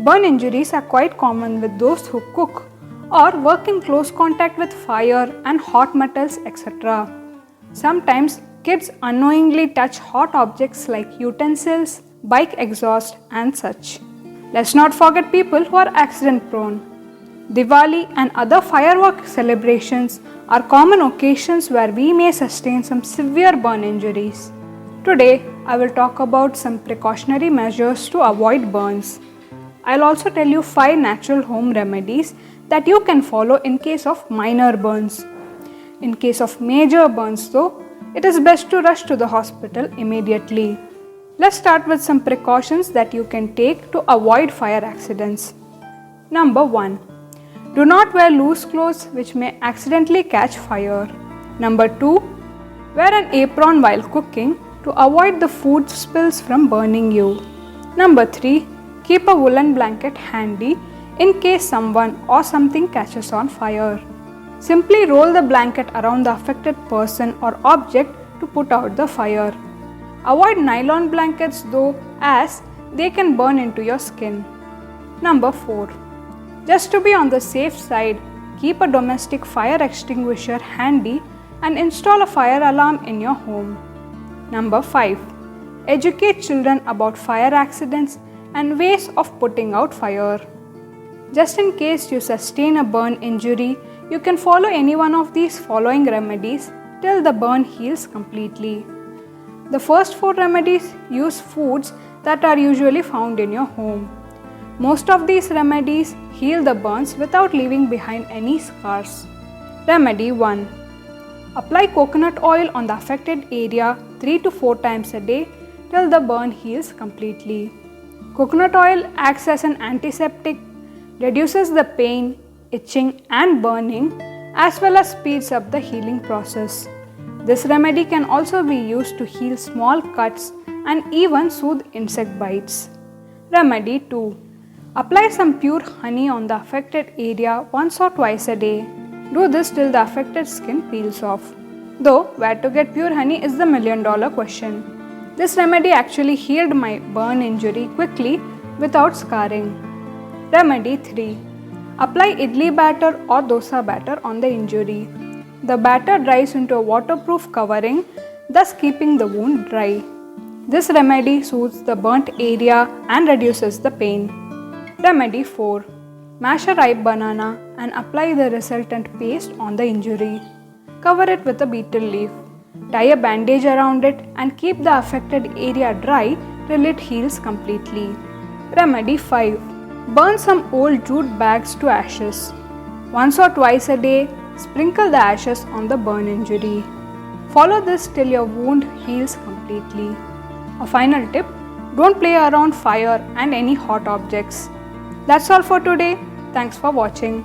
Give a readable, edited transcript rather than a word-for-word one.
Burn injuries are quite common with those who cook or work in close contact with fire and hot metals, etc. Sometimes kids unknowingly touch hot objects like utensils, bike exhaust, and such. Let's not forget people who are accident prone. Diwali and other firework celebrations are common occasions where we may sustain some severe burn injuries. Today, I will talk about some precautionary measures to avoid burns. I'll also tell you 5 natural home remedies that you can follow in case of minor burns. In case of major burns though, it is best to rush to the hospital immediately. Let's start with some precautions that you can take to avoid fire accidents. Number 1. Do not wear loose clothes which may accidentally catch fire. Number 2. Wear an apron while cooking to avoid the food spills from burning you. Number 3. Keep a woolen blanket handy in case someone or something catches on fire. Simply roll the blanket around the affected person or object to put out the fire. Avoid nylon blankets though, as they can burn into your skin. Number 4. Just to be on the safe side, keep a domestic fire extinguisher handy and install a fire alarm in your home. Number 5. Educate children about fire accidents and ways of putting out fire. Just in case you sustain a burn injury, you can follow any one of these following remedies till the burn heals completely. The first 4 remedies use foods that are usually found in your home. Most of these remedies heal the burns without leaving behind any scars. Remedy 1. Apply coconut oil on the affected area 3 to 4 times a day till the burn heals completely. Coconut oil acts as an antiseptic, reduces the pain, itching and burning, as well as speeds up the healing process. This remedy can also be used to heal small cuts and even soothe insect bites. Remedy 2. Apply some pure honey on the affected area once or twice a day. Do this till the affected skin peels off. Though, where to get pure honey is the $1,000,000 question. This remedy actually healed my burn injury quickly without scarring. Remedy 3. Apply idli batter or dosa batter on the injury. The batter dries into a waterproof covering, thus keeping the wound dry. This remedy soothes the burnt area and reduces the pain. Remedy 4. Mash a ripe banana and apply the resultant paste on the injury. Cover it with a betel leaf. Tie a bandage around it and keep the affected area dry till it heals completely. Remedy 5. Burn some old jute bags to ashes. Once or twice a day, sprinkle the ashes on the burn injury. Follow this till your wound heals completely. A final tip: don't play around fire and any hot objects. That's all for today. Thanks for watching.